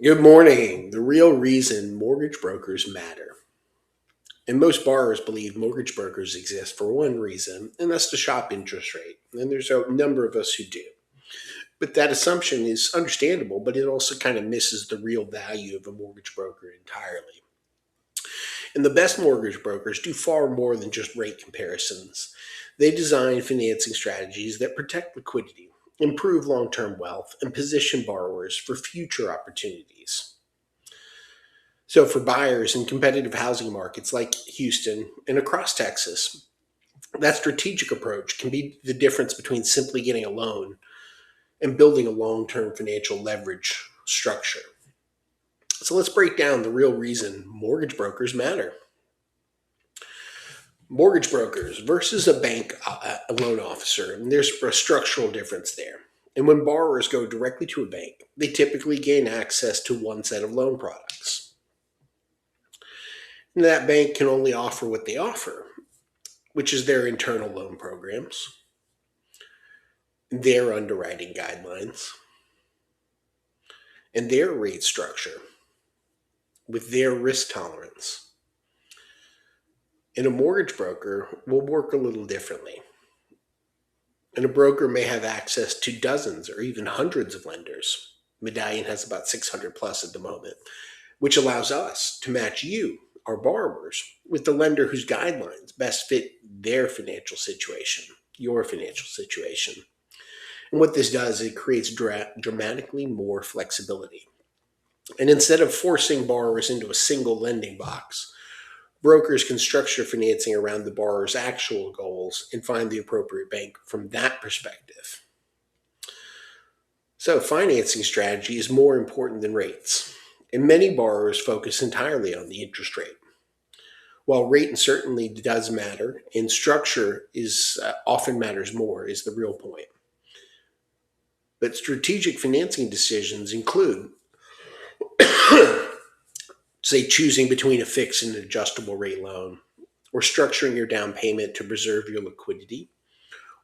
Good morning. The real reason mortgage brokers matter. And most borrowers believe mortgage brokers exist for one reason, and that's to shop interest rate. And there's a number of us who do. But that assumption is understandable, but it also kind of misses the real value of a mortgage broker entirely. And the best mortgage brokers do far more than just rate comparisons. They design financing strategies that protect liquidity, improve long term wealth, and position borrowers for future opportunities. So, for buyers in competitive housing markets like Houston and across Texas, that strategic approach can be the difference between simply getting a loan and building a long term financial leverage structure. So, let's break down the real reason mortgage brokers matter. Mortgage brokers versus a bank a loan officer, and there's a structural difference there. And when borrowers go directly to a bank, they typically gain access to one set of loan products. And that bank can only offer what they offer, which is their internal loan programs, their underwriting guidelines, and their rate structure with their risk tolerance. And a mortgage broker will work a little differently. And a broker may have access to dozens or even hundreds of lenders. Medallion has about 600 plus at the moment, which allows us to match you, our borrowers, with the lender whose guidelines best fit their financial situation, your financial situation. And what this does, it creates dramatically more flexibility. And instead of forcing borrowers into a single lending box, brokers can structure financing around the borrower's actual goals and find the appropriate bank from that perspective. So, financing strategy is more important than rates. And many borrowers focus entirely on the interest rate. While rate certainly does matter, and structure is often matters more, is the real point. But strategic financing decisions include, say, choosing between a fixed and adjustable rate loan, or structuring your down payment to preserve your liquidity,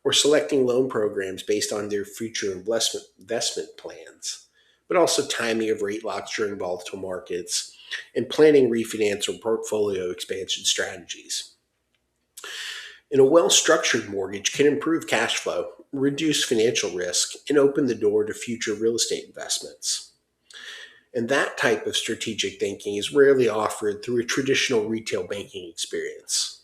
or selecting loan programs based on their future investment plans, but also timing of rate locks during volatile markets, and planning refinance or portfolio expansion strategies. And a well structured mortgage can improve cash flow, reduce financial risk, and open the door to future real estate investments. And that type of strategic thinking is rarely offered through a traditional retail banking experience.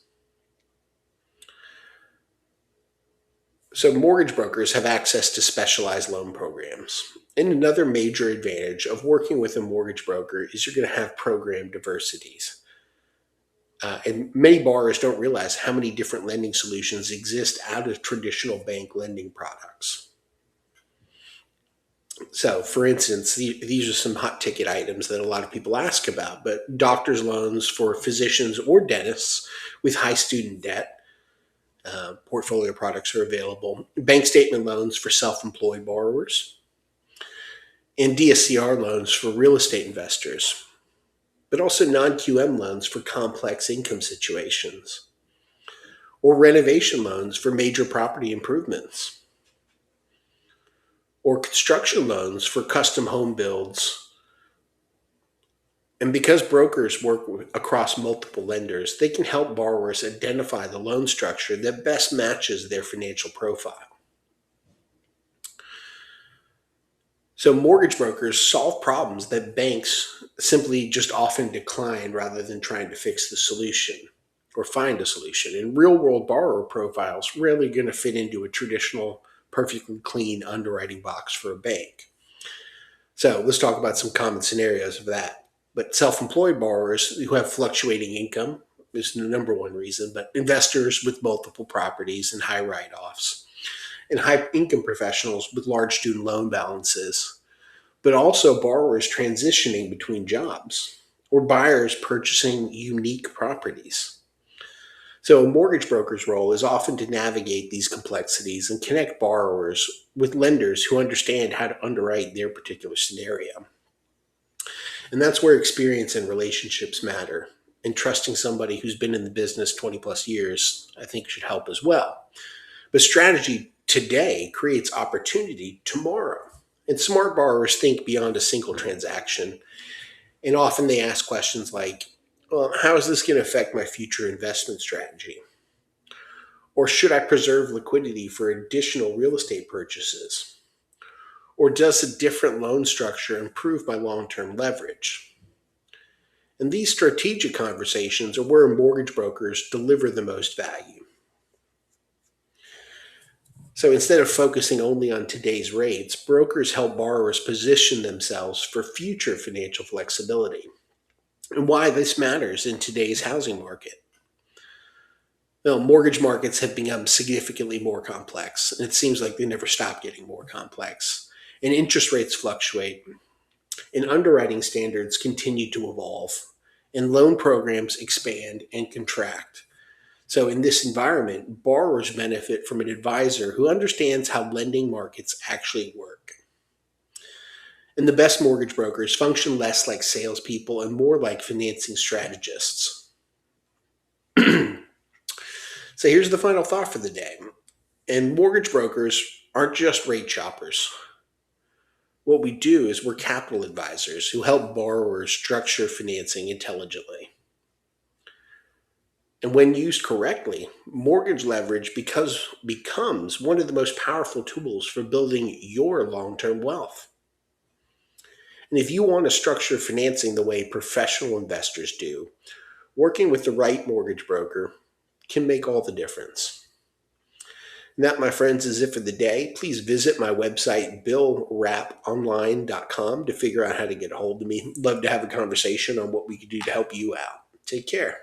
So, mortgage brokers have access to specialized loan programs. And another major advantage of working with a mortgage broker is you're going to have program diversities. And many borrowers don't realize how many different lending solutions exist out of traditional bank lending products. So, for instance, these are some hot ticket items that a lot of people ask about, but doctor's loans for physicians or dentists with high student debt, portfolio products are available. Bank statement loans for self employed borrowers, and DSCR loans for real estate investors, but also non QM loans for complex income situations, or renovation loans for major property improvements, or construction loans for custom home builds. And because brokers work across multiple lenders, they can help borrowers identify the loan structure that best matches their financial profile. So, mortgage brokers solve problems that banks simply just often decline rather than trying to fix the solution or find a solution. And real world borrower profiles rarely going to fit into a traditional, perfectly clean underwriting box for a bank. So, let's talk about some common scenarios of that. But self employed borrowers who have fluctuating income is the number one reason, but investors with multiple properties and high write offs, and high income professionals with large student loan balances, but also borrowers transitioning between jobs or buyers purchasing unique properties. So, a mortgage broker's role is often to navigate these complexities and connect borrowers with lenders who understand how to underwrite their particular scenario. And that's where experience and relationships matter. And trusting somebody who's been in the business 20 plus years, I think, should help as well. But strategy today creates opportunity tomorrow. And smart borrowers think beyond a single transaction. And often they ask questions like, well, how is this going to affect my future investment strategy? Or should I preserve liquidity for additional real estate purchases? Or does a different loan structure improve my long term leverage? And these strategic conversations are where mortgage brokers deliver the most value. So instead of focusing only on today's rates, brokers help borrowers position themselves for future financial flexibility. And why this matters in today's housing market. Well, mortgage markets have become significantly more complex, and it seems like they never stop getting more complex. And interest rates fluctuate, and underwriting standards continue to evolve, and loan programs expand and contract. So, in this environment, borrowers benefit from an advisor who understands how lending markets actually work. And the best mortgage brokers function less like salespeople and more like financing strategists. So, here's the final thought for the day. And mortgage brokers aren't just rate shoppers. What we do is we're capital advisors who help borrowers structure financing intelligently. And when used correctly, mortgage leverage becomes one of the most powerful tools for building your long term wealth. And if you want to structure financing the way professional investors do, working with the right mortgage broker can make all the difference. And that, my friends, is it for the day. Please visit my website, billrapponline.com, to figure out how to get a hold of me. Love to have a conversation on what we can do to help you out. Take care.